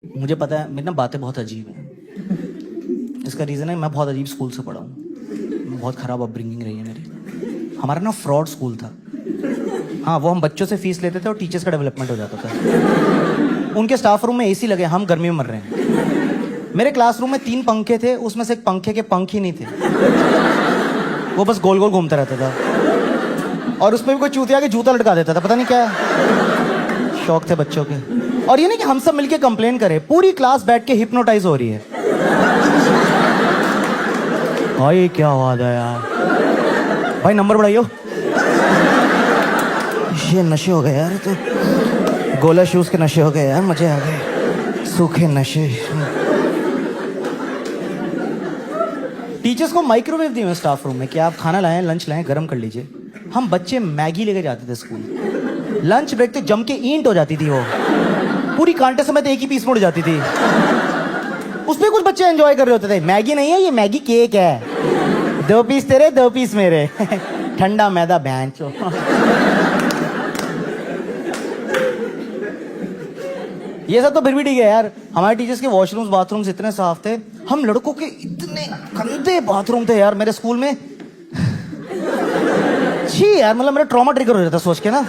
मुझे पता है मेरी ना बातें बहुत अजीब हैं। इसका रीज़न है मैं बहुत अजीब स्कूल से पढ़ा हूँ। बहुत ख़राब अपब्रिंगिंग रही है मेरी। हमारा ना फ्रॉड स्कूल था। हाँ, वो हम बच्चों से फीस लेते थे और टीचर्स का डेवलपमेंट हो जाता था। उनके स्टाफ रूम में एसी लगे, हम गर्मी में मर रहे हैं। मेरे क्लासरूम में 3 पंखे थे, उसमें से एक पंखे के पंख ही नहीं थे। वो बस गोल गोल घूमता रहता था और उसमें भी कोई चूतिया के जूता लटका देता था, पता नहीं क्या शौक थे बच्चों के। और ये नहीं कि हम सब मिलके कंप्लेन करें, पूरी क्लास बैठ के हिप्नोटाइज हो रही है। भाई क्या आवाज है यार, भाई नंबर बढ़ाइयो। ये नशे हो गए यार, तो गोला शूज के नशे हो गए यार, मजे आ गए, सूखे नशे। टीचर्स को माइक्रोवेव दिए हुए स्टाफ रूम में कि आप खाना लाएं, लंच लाएं, गर्म कर लीजिए। हम बच्चे मैगी लेके जाते थे स्कूल। लंच ब्रेक तो जम के ईंट हो जाती थी, वो पूरी कांटे समेत एक ही पीस मुड़ जाती थी। उसमें कुछ बच्चे एंजॉय कर रहे होते थे। मैगी नहीं है ये, मैगी केक है, 2 पीस तेरे 2 पीस मेरे। ठंडा मैदा बैंचो। ये सब तो फिर भी ठीक है यार। हमारे टीचर्स के वॉशरूम्स बाथरूम्स इतने साफ थे। हम लड़कों के इतने गंदे बाथरूम थे यार मेरे स्कूल में। छी यार, मतलब मेरा ट्रॉमा ट्रिगर हो जाता सोच के ना।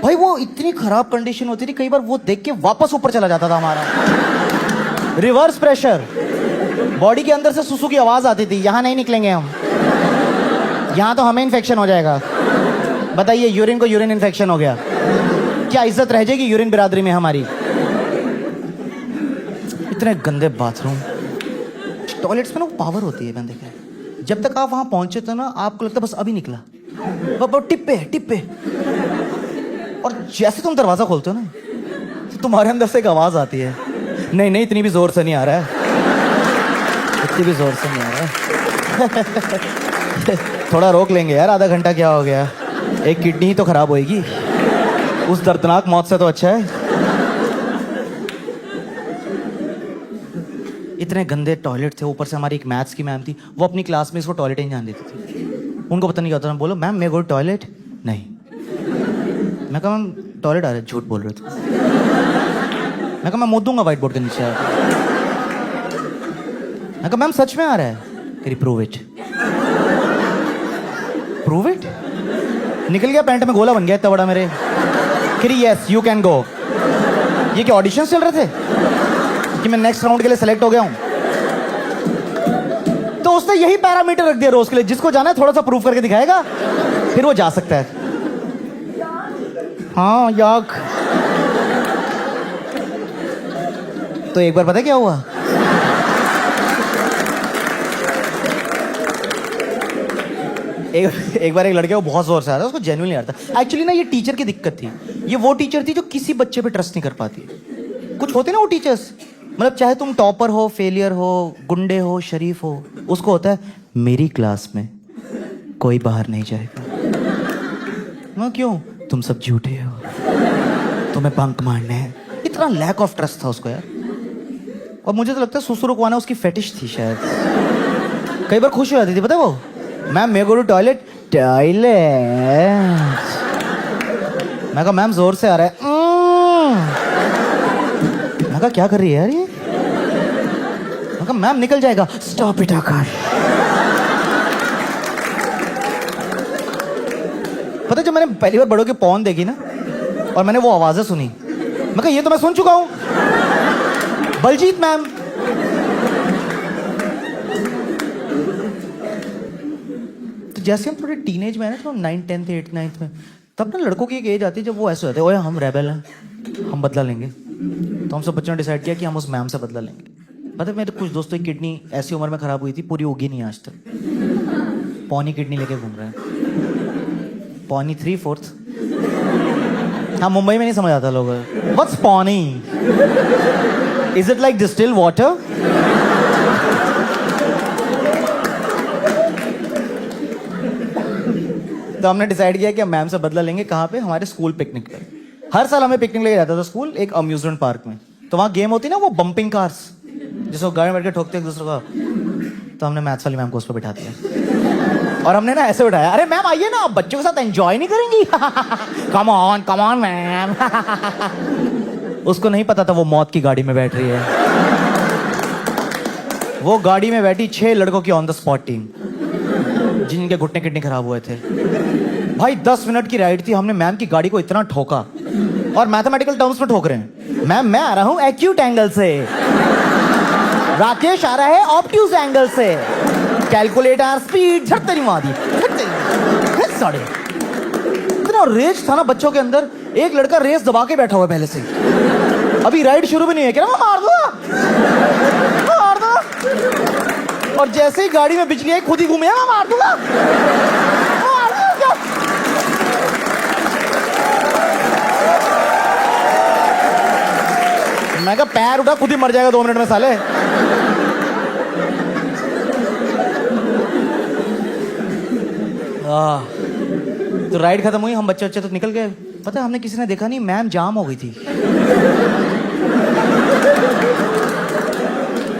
भाई वो इतनी खराब कंडीशन होती थी, कई बार वो देख के वापस ऊपर चला जाता था हमारा। रिवर्स प्रेशर, बॉडी के अंदर से सुसु की आवाज आती थी, यहाँ नहीं निकलेंगे हम, यहाँ तो हमें इन्फेक्शन हो जाएगा। बताइए, यूरिन को यूरिन इन्फेक्शन हो गया, क्या इज्जत रह जाएगी यूरिन बिरादरी में हमारी? इतने गंदे बाथरूम। टॉयलेट्स में ना वो पावर होती है, मैंने देखा है। जब तक आप वहां पहुंचे थे ना, आपको लगता बस अभी निकला, बस टिप पे। और जैसे तुम दरवाजा खोलते हो ना, तो तुम्हारे अंदर से एक आवाज आती है, नहीं इतनी भी जोर से नहीं आ रहा है, इतनी भी जोर से नहीं आ रहा है। थोड़ा रोक लेंगे यार, आधा घंटा क्या हो गया, एक किडनी ही तो खराब होएगी, उस दर्दनाक मौत से तो अच्छा है। इतने गंदे टॉयलेट थे। ऊपर से हमारी एक मैथ्स की मैम थी, वो अपनी क्लास में इसको टॉयलेट ही नहीं जाने देती थी। उनको पता नहीं क्या होता, बोलो मैम मैं गो टॉयलेट नहीं। मैं कहा मैम टॉयलेट आ रहा है, झूठ बोल रहे थे। मैं कहा मैं मुद्द दूंगा व्हाइट बोर्ड के नीचे। मैं कहा मैम सच में आ रहा है। तेरी प्रूव इट। Prove it? निकल गया, पैंट में गोला बन गया इतना बड़ा मेरे। फिर यस यू कैन गो। ये क्या ऑडिशन चल रहे थे कि मैं नेक्स्ट राउंड के लिए सेलेक्ट हो गया हूं? तो उसने यही पैरामीटर रख दिया रोज के लिए, जिसको जाना है थोड़ा सा प्रूव करके दिखाएगा, फिर वो जा सकता है। हाँ याक। तो एक बार पता है क्या हुआ? एक बार एक लड़के को बहुत जोर से आ रहा था, उसको जेन्युइनली आ रहा था। एक्चुअली ना ये टीचर की दिक्कत थी। ये वो टीचर थी जो किसी बच्चे पे ट्रस्ट नहीं कर पाती। कुछ होते ना वो टीचर्स, मतलब चाहे तुम टॉपर हो, फेलियर हो, गुंडे हो, शरीफ हो, उसको होता है मेरी क्लास में कोई बाहर नहीं जाएगा। मैं क्यों? तुम सब झूठे हो, तुम्हें बंक मारने हैं। इतना लैक ऑफ ट्रस्ट था उसको यार। और मुझे तो लगता है सुसु रुकवाना उसकी फेटिश थी शायद। कई बार खुश हो जाती थी, पता है वो, मैम मैं गो टू टॉयलेट। मैं कहा मैम जोर से आ रहा है। मैं कहा क्या कर रही है यार ये? मैं कहा मैम निकल जाएगा। स्टॉप इट आकाश। पता है जब मैंने पहली बार बड़ों के पॉर्न देखी ना, और मैंने वो आवाजें सुनी, मैं कहा ये तो मैं सुन चुका हूं, बलजीत मैम। तो जैसे हम थोड़े टीनेज में है ना, तो 9th 10th 8th 9th में, तब ना लड़कों की एक एज आती है जब वो ऐसे होते हैं, ओए हम रेबेल हैं, हम बदला लेंगे। तो हम सब बच्चों ने डिसाइड किया कि हम उस मैम से बदला लेंगे। पता है मेरे कुछ दोस्तों की किडनी ऐसी उम्र में खराब हुई थी, पूरी उगी नहीं आज तक। पौनी किडनी लेके घूम रहे हैं, पौनी 3/4। हाँ, मुंबई में नहीं समझ आता लोग, what's pani? Is it like distil water? तो हमने डिसाइड किया कि हम मैम से बदला लेंगे। कहाँ पे? हमारे स्कूल पिकनिक पे। हर साल हमें पिकनिक लेके जाता था स्कूल, एक अम्यूजमेंट पार्क में। तो वहाँ गेम होती ना, वो बम्पिंग कार्स, जिसको गाड़ी में बैठ के ठोकते एक दूसरे को। तो हमने मैथ्स वाली मैम को उस पर बिठा दिया और हमने ना ऐसे बिठाया, अरे मैम आइए ना, आप बच्चों के साथ एंजॉय नहीं करेंगी? Come on ma'am. उसको नहीं पता था वो मौत की गाड़ी में बैठ रही है। वो गाड़ी में बैठी 6 लड़कों की ऑन द स्पॉट टीम, जिनके घुटने किडनी खराब हुए थे। भाई 10 मिनट की राइड थी, हमने मैम की गाड़ी को इतना ठोका, और मैथमेटिकल टर्म्स में ठोक रहे हैं। मैम मैं आ रहा हूं एक्यूट एंगल से, राकेश आ रहा है ऑब्ट्यूज एंगल से, कैलकुलेटर स्पीड झट तेरी माँ दी, साढ़े। इतना रेज था ना बच्चों के अंदर। एक लड़का रेस दबा के बैठा हुआ पहले से, अभी राइड शुरू भी नहीं है, क्या मैं मार दो, मार दो। और जैसे ही गाड़ी में बिजली आई खुद ही घूमे, मैं मार दूंगा, मार दूंगा। मैं कहा पैर उठा, खुद ही मर जाएगा 2 मिनट में साले। तो राइड खत्म हुई, हम बच्चे तो निकल गए। पता है हमने किसी ने देखा नहीं, मैम जाम हो गई थी।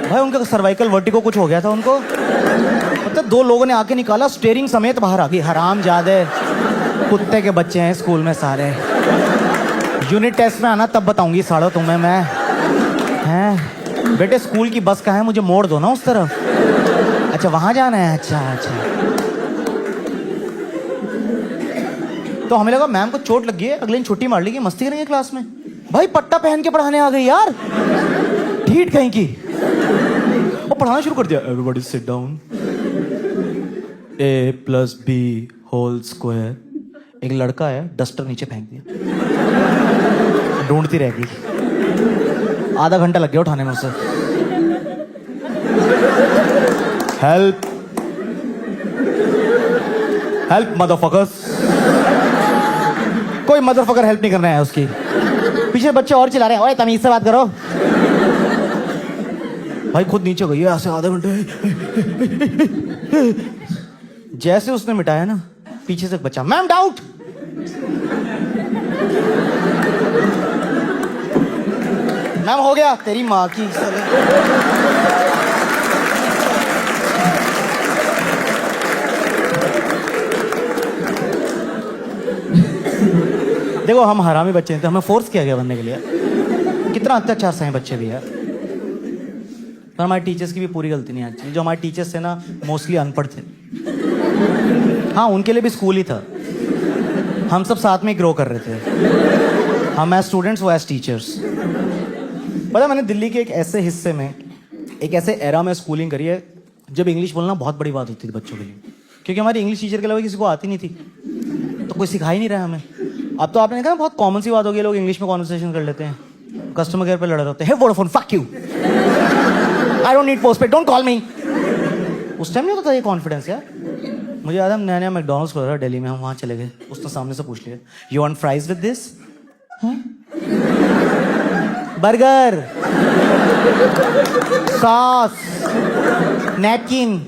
भाई उनका सर्वाइकल वर्टिगो कुछ हो गया था उनको। पता 2 लोगों ने आके निकाला, स्टीयरिंग समेत बाहर आ गई। हरामजादे, कुत्ते के बच्चे हैं स्कूल में सारे। यूनिट टेस्ट में आना तब बताऊंगी साड़ो तुम्हें मैं। हैं बेटे स्कूल की बस कहाँ है, मुझे मोड़ दो ना उस तरफ। अच्छा वहां जाना है, अच्छा अच्छा। तो हमें लगा मैम को चोट लगी है, अगले दिन छुट्टी मार ली, मस्ती करेंगे क्लास में। भाई पट्टा पहन के पढ़ाने आ गई यार, ढीठ कहीं की। और पढ़ाना शुरू कर दिया, everybody sit down, a + b whole square. एक लड़का है, डस्टर नीचे फेंक दिया, ढूंढती रह गई। आधा घंटा लग गया उठाने में उसे। Help help motherfuckers. कोई मदरफकर हेल्प नहीं करना है उसकी। पीछे बच्चे और चिल्ला रहे हैं, ओए तमीज से बात करो। भाई खुद नीचे गई है ऐसे आधे घंटे। जैसे उसने मिटाया ना, पीछे से बच्चा, मैम डाउट। मैम हो गया, तेरी माँ की। देखो हम हरामी बच्चे थे, हमें फोर्स किया गया बनने के लिए। कितना अत्याचार सहे बच्चे भी यार। पर हमारे टीचर्स की भी पूरी गलती नहीं है। जो हमारे टीचर्स थे ना, मोस्टली अनपढ़ थे। हाँ उनके लिए भी स्कूल ही था। हम सब साथ में ग्रो कर रहे थे, हम एज स्टूडेंट्स, वो एज टीचर्स। पता मैंने दिल्ली के एक ऐसे हिस्से में, एक ऐसे एरा में स्कूलिंग करी है जब इंग्लिश बोलना बहुत बड़ी बात होती थी बच्चों के लिए, क्योंकि हमारी इंग्लिश टीचर के अलावा किसी को आती नहीं थी, तो कोई सिखा ही नहीं रहा हमें। अब तो आपने देखा बहुत कॉमन सी बात हो गई, लोग इंग्लिश में कॉन्वर्सेशन कर लेते हैं, कस्टमर केयर पे लड़ रहे होते हैं, hey Vodafone fuck you, I don't need postpaid, don't call me. उस टाइम नहीं होता था ये कॉन्फिडेंस यार। मुझे याद है नया नया मैकडॉनल्ड्स खोल रहा दिल्ली में, हम वहाँ चले गए, उसने सामने से पूछ लिया, you want fries with this, burger, sauce, napkin.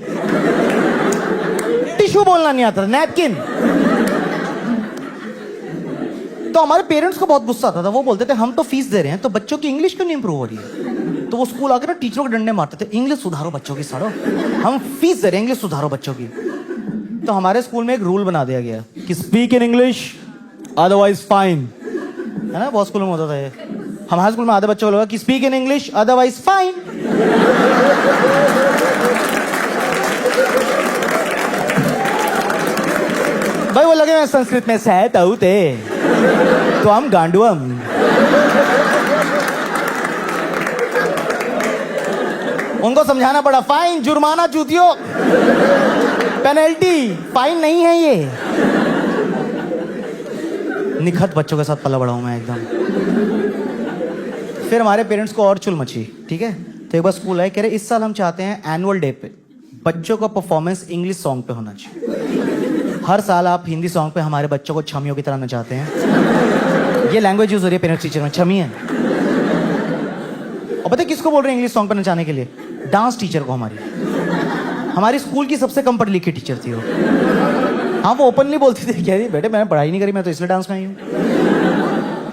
Tissue बोलना नहीं आता, नैपकिन। तो हमारे पेरेंट्स को बहुत गुस्सा आता था। वो बोलते थे हम तो फीस दे रहे हैं, तो बच्चों की इंग्लिश क्यों नहीं इंप्रूव हो रही है। तो वो स्कूल आकर ना टीचरों के डंडे मारते थे, इंग्लिश सुधारो बच्चों की, साड़ो हम फीस दे रहे हैं, इंग्लिश सुधारो बच्चों की। तो हमारे स्कूल में एक रूल बना दिया गया कि speak in English otherwise fine, है ना, बहुत स्कूलों में होता था ये। हमारे स्कूल में आधे बच्चों को लगा कि speak in English otherwise fine. भाई वो लगे मैं संस्कृत में सहत औते तो हम गांडुअम। उनको समझाना पड़ा, फाइन, जुर्माना, चूतियों, पेनल्टी, फाइन नहीं है ये। निखत बच्चों के साथ पला बड़ा हूं मैं एकदम। फिर हमारे पेरेंट्स को और चुल मची, ठीक है। तो एक बार स्कूल आए, कह रहे इस साल हम चाहते हैं एनुअल डे पे बच्चों का परफॉर्मेंस इंग्लिश सॉन्ग पे होना चाहिए। हर साल आप हिंदी सॉन्ग पे हमारे बच्चों को छमियों की तरह नचाते हैं। ये लैंग्वेज यूज हो रही है पेरेंट्स टीचर में, छमी है। और पता है किसको बोल रहे हैं इंग्लिश सॉन्ग पे नचाने के लिए? डांस टीचर को। हमारी स्कूल की सबसे कम पढ़ी लिखी टीचर थी वो। हाँ वो ओपनली बोलती थी, कह रही बेटे मैंने पढ़ाई नहीं करी, मैं तो इसलिए डांस में आई हूँ।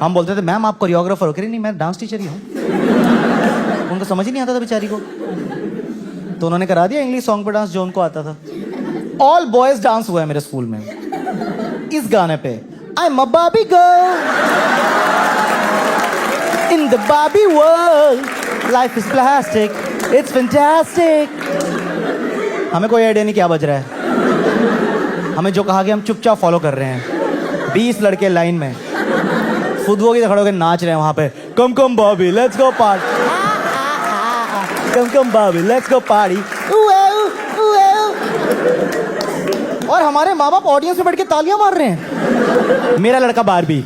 हम बोलते थे मैम आप कोरियोग्राफर हो? कह रही नहीं मैं डांस टीचर ही हूँ। उनको समझ ही नहीं आता था बेचारी को, तो उन्होंने करा दिया इंग्लिश सॉन्ग पे डांस जो उनको आता था। ऑल बॉयज डांस हुआ है मेरे स्कूल में इस गाने पे, I am a Barbie girl, In the Barbie world, life is plastic. It's fantastic. हमें कोई आइडिया नहीं क्या बज रहा है. हमें जो कहा गया हम चुपचाप फॉलो कर रहे हैं. 20 लड़के लाइन में फुदुओं की तरह खड़े होकर नाच रहे हैं वहां पे. Come come baby, let's go party. Come come baby, let's go party. और हमारे माँ बाप ऑडियंस में बैठ के तालियां मार रहे हैं. मेरा लड़का बारबी,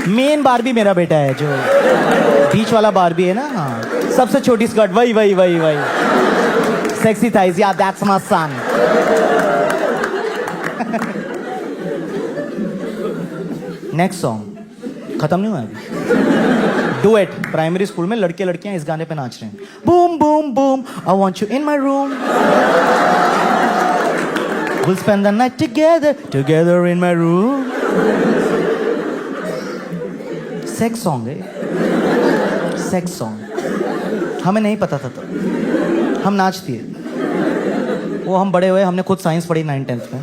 मेन बारबी मेरा बेटा है, जो बीच वाला बारबी है ना. हाँ, सबसे छोटी स्कर्ट, वही वही वही वही. सेक्सी थाइज, या that's my son. Next song खत्म नहीं हुआ अभी. डुएट. प्राइमरी स्कूल में लड़के लड़कियां इस गाने पे नाच रहे हैं. Boom boom boom, I want you in my room. We'll spend the night together in my room. Sex song है. Sex song. हमें नहीं पता था तो हम नाचती है. वो हम बड़े हुए, हमने खुद साइंस पढ़ी 9th-10th में.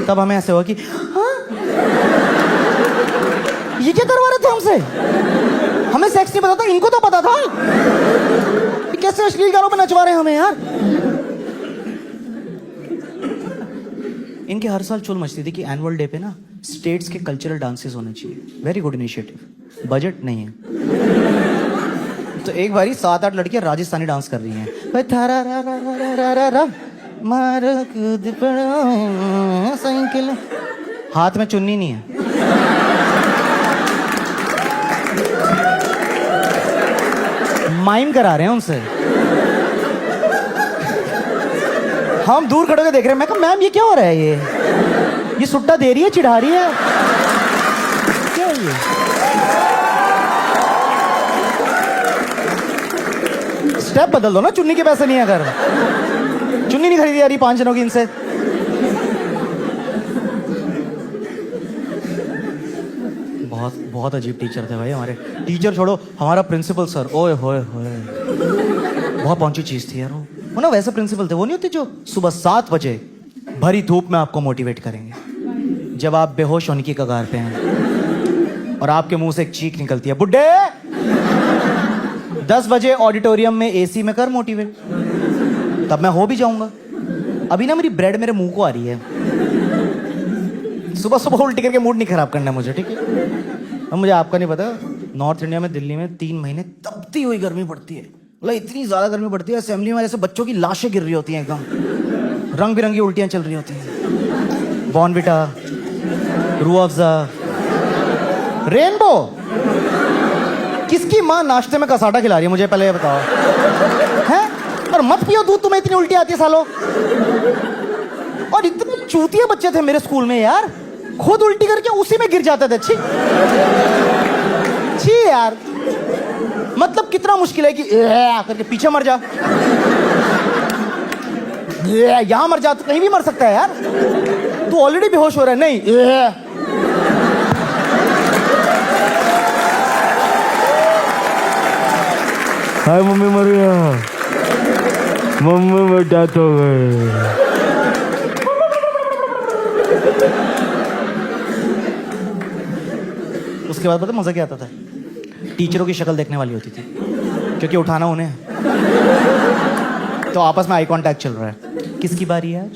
तब हमें ऐसे हुआ कि हाँ, ये क्या करवा रहे थे हमसे. हमें सेक्स नहीं पता था, इनको तो पता था. ये कैसे अश्लील गानों पे नचवा रहे हैं हमें यार. इनके हर साल चुल मचती थी कि एनुअल डे पे ना स्टेट्स के कल्चरल डांसेस होने चाहिए. Very good initiative. बजट नहीं है तो एक बारी 7-8 लड़कियां राजस्थानी डांस कर रही हैं. साइकिल, हाथ में चुन्नी नहीं है. माइम करा रहे हैं उनसे. हम दूर खड़े होकर देख रहे हैं. मैं कहा मैम ये क्या हो रहा है. ये सुट्टा दे रही है, चिढ़ा रही है, क्या है ये. स्टेप बदल दो ना. चुन्नी के पैसे नहीं है. अगर चुन्नी नहीं खरीदी जा रही 5 जनों की इनसे. बहुत बहुत अजीब टीचर थे भाई हमारे. टीचर छोड़ो, हमारा प्रिंसिपल सर, ओए होए होए, बहुत पहुंची चीज थी यार. वो ना वैसे प्रिंसिपल थे, वो नहीं होते जो सुबह 7 बजे भरी धूप में आपको मोटिवेट करेंगे जब आप बेहोश होने की कगार पे हैं और आपके मुंह से एक चीख निकलती है, बुड्ढे 10 बजे ऑडिटोरियम में एसी में कर मोटिवेट. तब मैं हो भी जाऊंगा. अभी ना मेरी ब्रेड मेरे मुंह को आ रही है. सुबह सुबह उल्टी करके मूड नहीं खराब करना मुझे, ठीक है. अब मुझे आपका नहीं पता, नॉर्थ इंडिया में दिल्ली में 3 महीने तपती हुई गर्मी पड़ती है. मतलब इतनी ज्यादा गर्मी पड़ती है, असेंबली में जैसे बच्चों की लाशें गिर रही होती हैं एकदम. रंग बिरंगी उल्टियां चल रही होती हैं. Bournvita, Rooh Afza, rainbow. किसकी माँ नाश्ते में कसाटा खिला रही है मुझे पहले ये बताओ. हैं? और मत पियो दूध, तुम्हें इतनी उल्टी आती है सालों. और इतने चूतिया बच्चे थे मेरे स्कूल में यार, खुद उल्टी करके उसी में गिर जाते थे. छी छी यार. मतलब कितना मुश्किल है कि करके पीछे मर जा, यहां मर जा, तो कहीं भी मर सकता है यार. तू ऑलरेडी बेहोश हो रहा है. नहीं, हाय मम्मी मर गया, मम्मी मेरी डेथ हो गई. उसके बाद पता मजा क्या आता था. टीचरों की शक्ल देखने वाली होती थी क्योंकि उठाना उन्हें. तो आपस में आई कांटेक्ट चल रहा है. किसकी बारी है आज.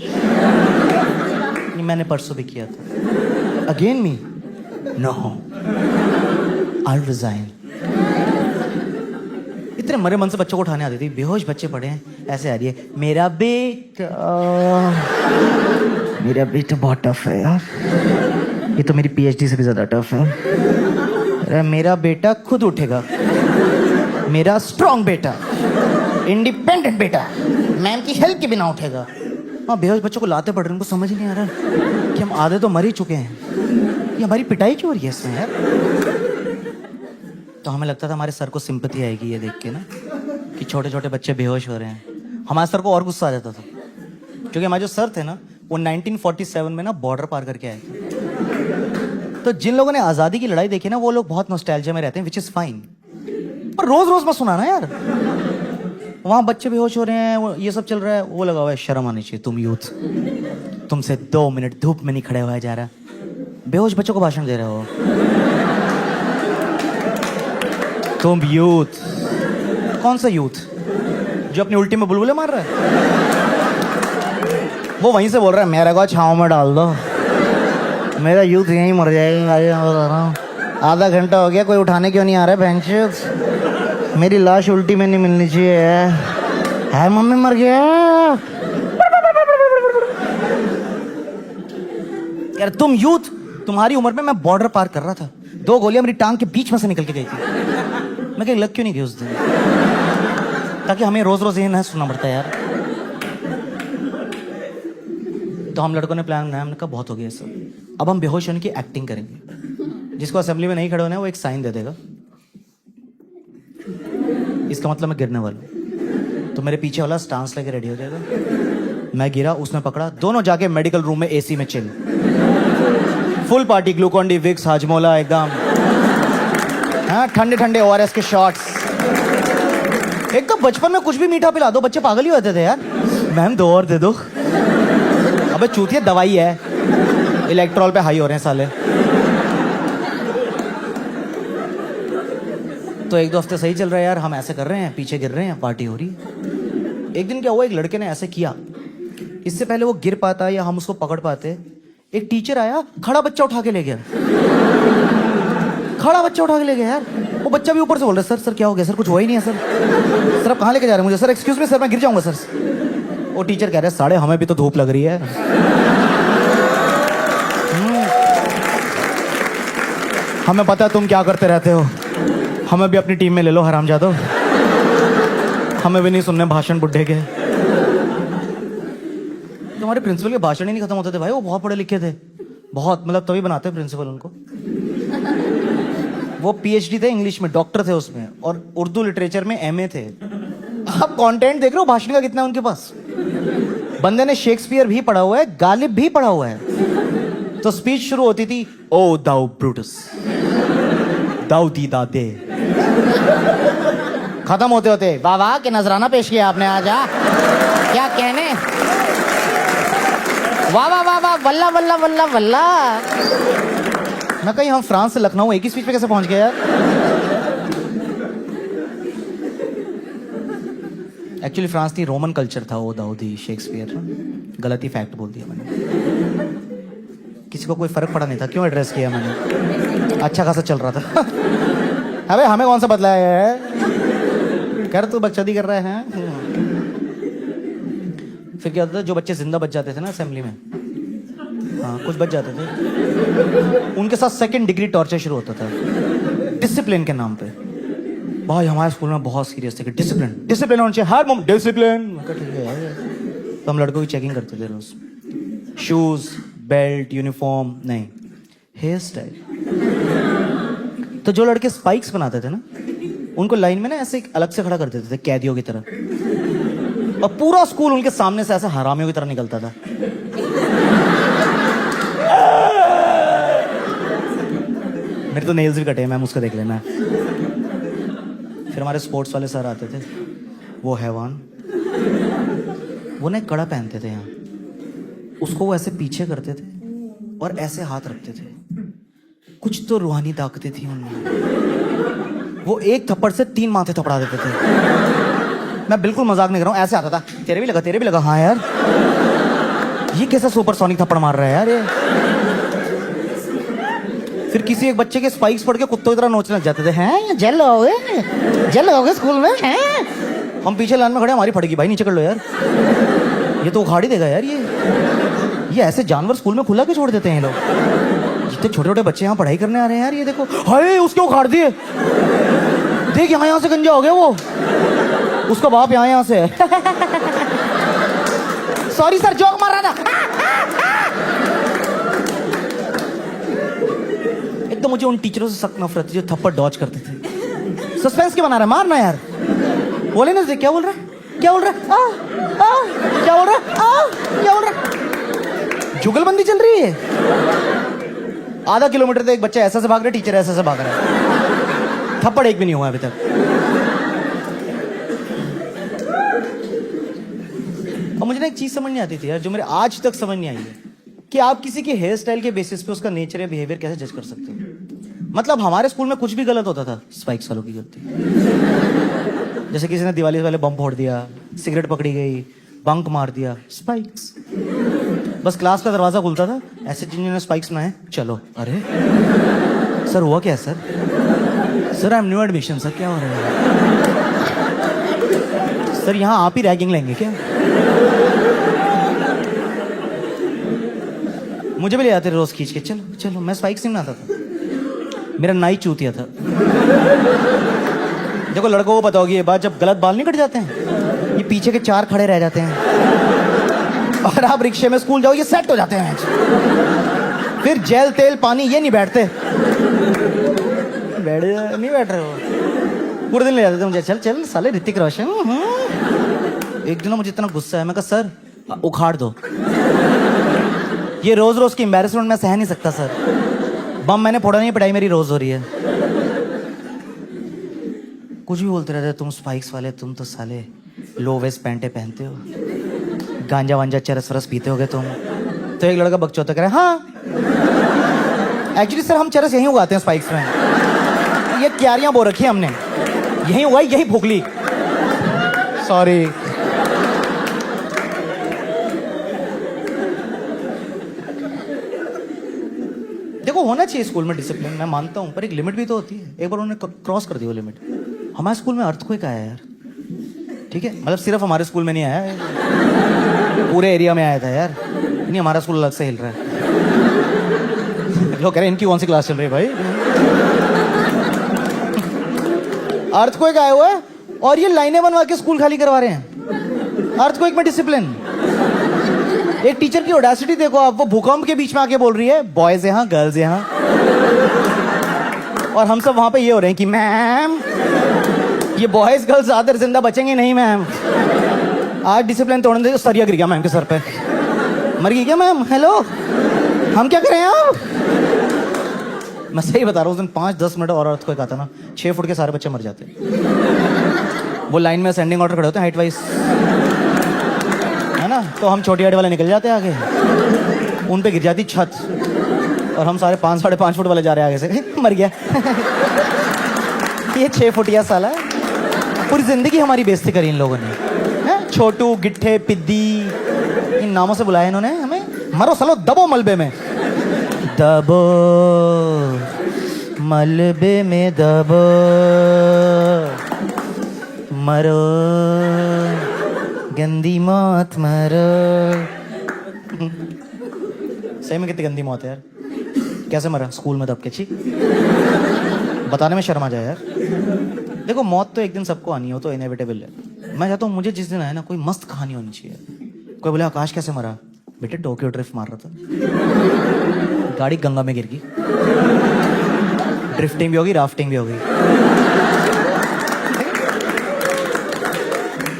नहीं, मैंने परसों भी किया था. Again me. No, I resign. इतने मरे मन से बच्चों को उठाने आती थी. बेहोश बच्चे पड़े हैं, ऐसे आ रही है, मेरा बेटा बहुत टफ है यार. ये तो मेरी पीएचडी से भी ज्यादा टफ है. मेरा बेटा खुद उठेगा, मेरा स्ट्रॉन्ग बेटा, इंडिपेंडेंट बेटा, मैम की हेल्प के बिना उठेगा. हाँ, बेहोश बच्चों को लाते पड़ रहे हैं. उनको समझ नहीं आ रहा कि हम आधे तो मर ही चुके हैं. ये हमारी पिटाई क्यों हो रही है इसमें यार. तो हमें लगता था हमारे सर को सिंपैथी आएगी ये देख के ना, कि छोटे छोटे बच्चे बेहोश हो रहे हैं. हमारे सर को और गुस्सा आ जाता था क्योंकि हमारे जो सर थे ना, वो 1947 में ना बॉर्डर पार करके आए थे. तो जिन लोगों ने आज़ादी की लड़ाई देखी ना, वो लोग बहुत नॉस्टैल्जिया में रहते हैं, विच इज़ फाइन. पर रोज रोज मत सुनाना यार. वहाँ बच्चे बेहोश हो रहे हैं, ये सब चल रहा है, वो लगा हुआ है. शर्म आनी चाहिए. तुम यूथ, तुमसे 2 मिनट धूप में नहीं खड़े हुआ जा रहा, बेहोश बच्चों को भाषण दे रहे हो. तुम यूथ, कौन सा यूथ जो अपनी उल्टी में बुलबुले मार रहा है? वो वहीं से बोल रहा है मेरे को छाँव में डाल दो, मेरा यूथ यहीं मर जाएगा। आधा घंटा हो गया, कोई उठाने क्यों नहीं आ रहा है भैंस? मेरी लाश उल्टी में नहीं मिलनी चाहिए। है मम्मी मर गया यार। तुम यूथ, तुम्हारी उम्र में मैं बॉर्डर पार कर रहा था, 2 गोलियां मेरी टांग के बीच में से निकल के गई थी। मैं कहीं लग क्यों नहीं गई उस दिन? ताकि हमें रोज रोज ये ना सुनना पड़ता यार। तो हम लड़कों ने प्लान बनाया, हमने कहा बहुत हो गया सब, अब हम बेहोश होने की एक्टिंग करेंगे। जिसको असेंबली में नहीं खड़े होना है वो एक साइन दे देगा, इसका मतलब मैं गिरने वाला हूं। तो मेरे पीछे वाला स्टांस लेके रेडी हो जाएगा। मैं गिरा, उसने पकड़ा, दोनों जाके मेडिकल रूम में एसी में chill, full party, Glucon D, Vicks, Hajmola एकदम, हाँ ठंडे ठंडे ORS के शॉट्स। एक तो बचपन में कुछ भी मीठा पिला दो, बच्चे पागल ही होते थे यार। मैम 2 और दे दो। अबे चूतिया, दवाई है, इलेक्ट्रॉल पे हाई हो रहे हैं साले। तो 1-2 हफ्ते सही चल रहा है यार, हम ऐसे कर रहे हैं, पीछे गिर रहे हैं, पार्टी हो रही है। एक दिन क्या हुआ, एक लड़के ने ऐसे किया, इससे पहले वो गिर पाता या हम उसको पकड़ पाते, एक टीचर आया, खड़ा बच्चा उठा के ले गया। खड़ा बच्चा उठा के ले गया यार। वो बच्चा भी ऊपर से बोल रहा है, सर सर क्या हो गया सर? कुछ हुआ ही नहीं है सर। सर आप कहाँ लेके जा रहे हैं मुझे? सर एक्सक्यूज मी सर, मैं गिर जाऊंगा सर। वो टीचर कह रहे हैं, साढ़े हमें भी तो धूप लग रही है। हमें पता है तुम क्या करते रहते हो, हमें भी अपनी टीम में ले लो हरामजादो, हमें भी नहीं सुनने भाषण बुड्ढे के। तुम्हारे प्रिंसिपल के भाषण ही नहीं खत्म होते थे भाई, वो बहुत पढ़े लिखे थे, बहुत, मतलब तभी बनाते प्रिंसिपल उनको। वो PhD थे इंग्लिश में, डॉक्टर थे उसमें, और उर्दू लिटरेचर में MA थे। आप कंटेंट देख रहे हो भाषण का कितना है उनके पास। बंदे ने शेक्सपियर भी पढ़ा हुआ है, गालिब भी पढ़ा हुआ है। तो स्पीच शुरू होती थी, ओ दाऊ ब्रूटस, दाऊ दी दादे, खत्म होते होते वाह वाह के नजराना पेश किया आपने आज, क्या कहने, वाह वाह वाह वाह, वल्ला वल्ला वल्ला वल्ला। मैं कहीं हम फ्रांस से लखनऊ एक ही स्पीच पे कैसे पहुंच गए यार? एक्चुअली फ्रांस नहीं, रोमन कल्चर था वो दाऊदी शेक्सपियर। गलत ही फैक्ट बोल दिया मैंने, किसी को कोई फर्क पड़ा नहीं था, क्यों एड्रेस किया मैंने? अच्छा खासा चल रहा था। अबे हमें कौन सा बदला है? कर तू बकचोदी कर रहे हैं। फिर क्या होता था, जो बच्चे जिंदा बच जाते थे ना असेंबली में, हाँ कुछ बच जाते थे, उनके साथ 2nd डिग्री टॉर्चर शुरू होता था, डिसिप्लिन के नाम पे। भाई हमारे स्कूल में बहुत सीरियस थे कि डिसिप्लिन डिसिप्लिन होना चाहिए हर मोमेंट, डिसिप्लिन। ठीक है यार। तो हम लड़कों की चेकिंग करते थे रोज, शूज, बेल्ट, यूनिफॉर्म, नहीं हेयर स्टाइल। तो जो लड़के स्पाइक्स बनाते थे ना, उनको लाइन में ना ऐसे अलग से खड़ा कर देते थे कैदियों की तरह, और पूरा स्कूल उनके सामने से ऐसे हरामियों की तरह निकलता था। मेरे तो नेल्स भी कटे हैं मैम, उसको देख लेना। फिर हमारे स्पोर्ट्स वाले सर आते थे, वो हैवान, वो ना कड़ा पहनते थे यहाँ, उसको वो ऐसे पीछे करते थे और ऐसे हाथ रखते थे। कुछ तो रूहानी ताकतें थी उनमें। वो एक थप्पड़ से 3 माथे थपड़ा देते थे। मैं बिल्कुल मजाक नहीं कर रहा हूँ, ऐसे आता था, तेरे भी लगा, तेरे भी लगा। हाँ यार, ये कैसा सुपरसोनिक थप्पड़ मार रहा है यार ये। फिर किसी एक बच्चे के स्पाइक्स पड़ के कुत्तों की तरह नोचने लग जाते थे। हैं जेल लगाओगे, जेल लगाओगे स्कूल में? हैं? हम पीछे लाइन में खड़े, हमारी फटेगी भाई, नीचे कर लो यार, ये तो उखाड़ ही देगा यार। ये ऐसे जानवर स्कूल में खुला के छोड़ देते हैं लोग। जितने छोटे छोटे बच्चे यहाँ पढ़ाई करने आ रहे हैं यार, ये देखो, हाय उसके उखाड़ दिए, देख यहाँ से गंजा हो गया वो, उसका बाप यहाँ से है। सॉरी सर, जोक मार रहा था। एक तो मुझे उन टीचरों से सख्त नफरत थी जो थप्पड़ डॉज करते थे। सस्पेंस क्यों बना रहा है, मारना यार। बोले ना, क्या बोल रहा है, क्या बोल रहा है, क्या बोल रहा है, क्या बोल रहा है? जुगलबंदी चल रही है। आधा किलोमीटर तक एक बच्चा ऐसा से भाग रहा है, टीचर ऐसा से भाग रहा है, थप्पड़ एक भी नहीं हुआ अभी तक। और मुझे ना एक चीज समझ नहीं आती थी यार, जो मेरे आज तक समझ नहीं आई है, कि आप किसी के हेयर स्टाइल के बेसिस पे उसका नेचर या बिहेवियर कैसे जज कर सकते हो। मतलब हमारे स्कूल में कुछ भी गलत होता था, स्पाइक्स वालों की गलती। जैसे किसी ने दिवाली वाले बम फोड़ दिया, सिगरेट पकड़ी गई, बंक मार दिया, स्पाइक्स। बस क्लास का दरवाजा खुलता था, ऐसे जिन्होंने स्पाइक्स बनाए, चलो। अरे सर हुआ क्या sir? Sir I am new admission sir, क्या हो रहा है सर? यहाँ आप ही रैगिंग लेंगे क्या? मुझे भी ले जाते रोज खींच के, चलो चलो। मैं स्पाइक्स नहीं बनाता था, मेरा नाई चूतिया था। देखो लड़कों को पता होगी ये बात, जब गलत बाल नहीं कट जाते हैं, ये पीछे के 4 खड़े रह जाते हैं, और आप रिक्शे में स्कूल जाओ ये सेट हो जाते हैं। फिर जेल तेल पानी ये नहीं बैठते, नहीं बैठ रहे हो, पूरे दिन ले जाते थे मुझे। चल चल साले ऋतिक रोशन। एक दिन मुझे इतना गुस्सा है, मैं कहा सर उखाड़ दो, ये रोज रोज की एम्बैरेसमेंट मैं सह नहीं सकता सर। बम मैंने फोड़ा नहीं, पढ़ाई मेरी रोज हो रही है। कुछ भी बोलते रहते तुम स्पाइक्स वाले, तुम तो साले लो वेस्ट पैंटे पहनते हो, गांजा वांजा चरस वरस पीते होगे तुम। तो एक लड़का बकचोदा करे, हाँ एक्चुअली सर हम चरस यहीं उगाते हैं स्पाइक्स में, ये क्यारियां बो रखी है हमने, यहीं उगाई यहीं फूक ली, सॉरी। देखो होना चाहिए स्कूल में डिसिप्लिन, मैं मानता हूँ, पर एक लिमिट भी तो होती है। एक बार उन्होंने क्रॉस कर दी वो लिमिट। हमारे स्कूल में अर्थक्वेक आया यार, ठीक है, मतलब सिर्फ हमारे स्कूल में नहीं आया, पूरे एरिया में आया था यार। नहीं हमारा स्कूल अलग से हिल रहा है। लोग कह रहे हैं इनकी कौन सी क्लास चल रही है भाई? अर्थक्वेक आया हुआ है और ये लाइनें बनवा के स्कूल खाली करवा रहे हैं। अर्थक्वेक में डिसिप्लिन। एक टीचर की ऑडेसिटी देखो आप, वो भूकंप के बीच में आके बोल रही है बॉयज यहाँ गर्ल्स यहाँ, और हम सब वहां पे ये हो रहे हैं कि मैम ये बॉयज गर्ल्स आदर जिंदा बचेंगे नहीं मैम। आज डिसिप्लिन तोड़ने से सरिया गिर गया मैम के सर पे, मर गई क्या मैम? हेलो हम क्या करें आप? मैं सही बता रहा हूँ, उस दिन 5-10 मिनट और अर्थक्वेक आता ना, 6 फुट के सारे बच्चे मर जाते। वो लाइन में असेंडिंग ऑर्डर खड़े होते हैं हाइट वाइज, है ना, तो हम छोटी हाइट वाले निकल जाते हैं आगे, उन पे गिर जाती छत, और हम सारे 5-5.5 फुट वाले जा रहे हैं आगे से। मर गया ये 6 फुटिया साला, पूरी जिंदगी हमारी बेइज्जती करी इन लोगों ने। छोटू गिट्ठे पिद्दी इन नामों से बुलाया इन्होंने हमें। मरो सालो, दबो मलबे में, दबो मलबे में, दबो मरो गंदी मौत मरो। सही में कितनी गंदी मौत है यार। कैसे मरा? स्कूल में दब के। छी, बताने में शर्म आ जाए यार। देखो मौत तो एक दिन सबको आनी हो, तो इनएविटेबल है। मैं चाहता हूँ मुझे जिस दिन आए ना, कोई मस्त कहानी होनी चाहिए। कोई बोले आकाश कैसे मरा? बेटे टोक्यो ड्रिफ्ट मार रहा था, गाड़ी गंगा में गिर गई, ड्रिफ्टिंग भी होगी राफ्टिंग भी होगी।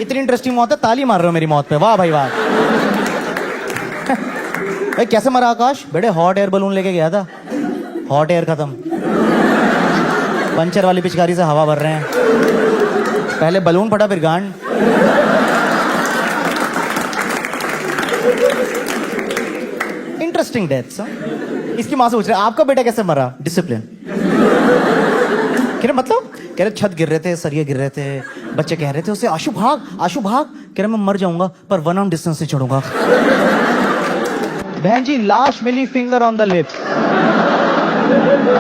इतनी इंटरेस्टिंग मौत है, ताली मार रहे हो मेरी मौत पे, वाह भाई वाह। भाई कैसे मरा आकाश? बेटे हॉट एयर बलून लेके गया था, हॉट एयर खत्म, पंचर वाली पिचकारी से हवा भर रहे हैं, पहले बलून फटा फिर गांड। Interesting deaths. इसकी मां से पूछ रहे आपका बेटा कैसे मरा? डिसिप्लिन। कह रहे मतलब? कह रहे छत गिर रहे थे, सरिये गिर रहे थे, बच्चे कह रहे थे उसे आशु भाग आशु भाग। कह रहे मैं मर जाऊंगा पर 1 आर्म डिस्टेंस से चढ़ूंगा। बहन जी लाश मिली, फिंगर ऑन द लिप्स।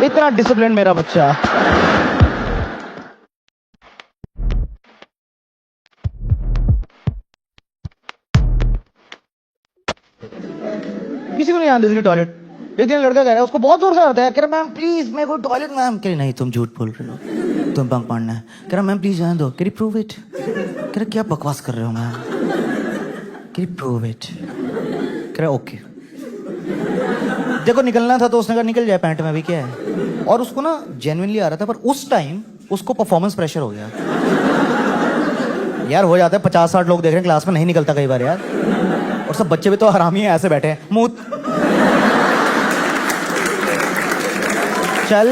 इतना डिसिप्लिन मेरा बच्चा। किसी को नहीं आने देती टॉयलेट। एक दिन लड़का कह रहा है, उसको बहुत जोर से आता है, कह रहा मैम प्लीज मेरे को टॉयलेट मैम। कह रही नहीं तुम झूठ बोल रहे हो, तुम बंक मारना है। कह रहा मैम प्लीज जाने दो। कह रही प्रूव इट। कह रहा क्या बकवास कर रहे हो मैम? कह रही प्रूव इट। कह रहा ओके। देखो निकलना था तो उसने कहा निकल जाए, पैंट में भी क्या है। और उसको ना जेन्युइनली आ रहा था, पर उस टाइम उसको परफॉर्मेंस प्रेशर हो गया। यार हो जाता है, 50-60 लोग देख रहे हैं क्लास में, नहीं निकलता कई बार यार। और सब बच्चे भी तो हरामी है, ऐसे बैठे हैं मुंह। चल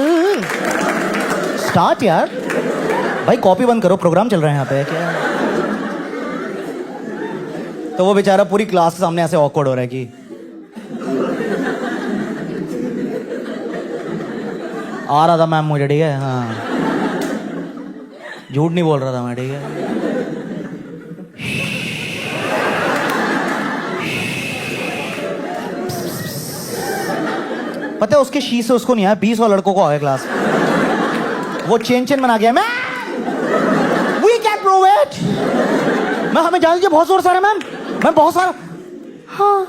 स्टार्ट यार भाई, कॉपी बंद करो, प्रोग्राम चल रहा है यहाँ पे क्या। तो वो बेचारा पूरी क्लास के सामने ऐसे ऑकवर्ड हो रहा है कि आ रहा था मैम मुझे, ठीक है। हाँ, झूठ नहीं बोल रहा था मैं, ठीक है। पता है उसके शी से उसको नहीं आया, 20 और लड़कों को आ गया क्लास। वो चेन बना गया। Ma'am we can prove it. मैं हमें जान लीजिए, बहुत जोर सारा मैम, मैं बहुत सारा। हाँ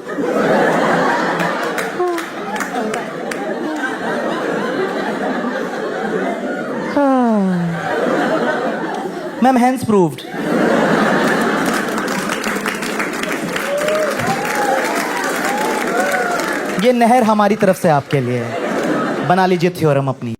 मैम हैंस प्रूव्ड। ये नहर हमारी तरफ से आपके लिए है, बना लीजिए थ्योरम अपनी।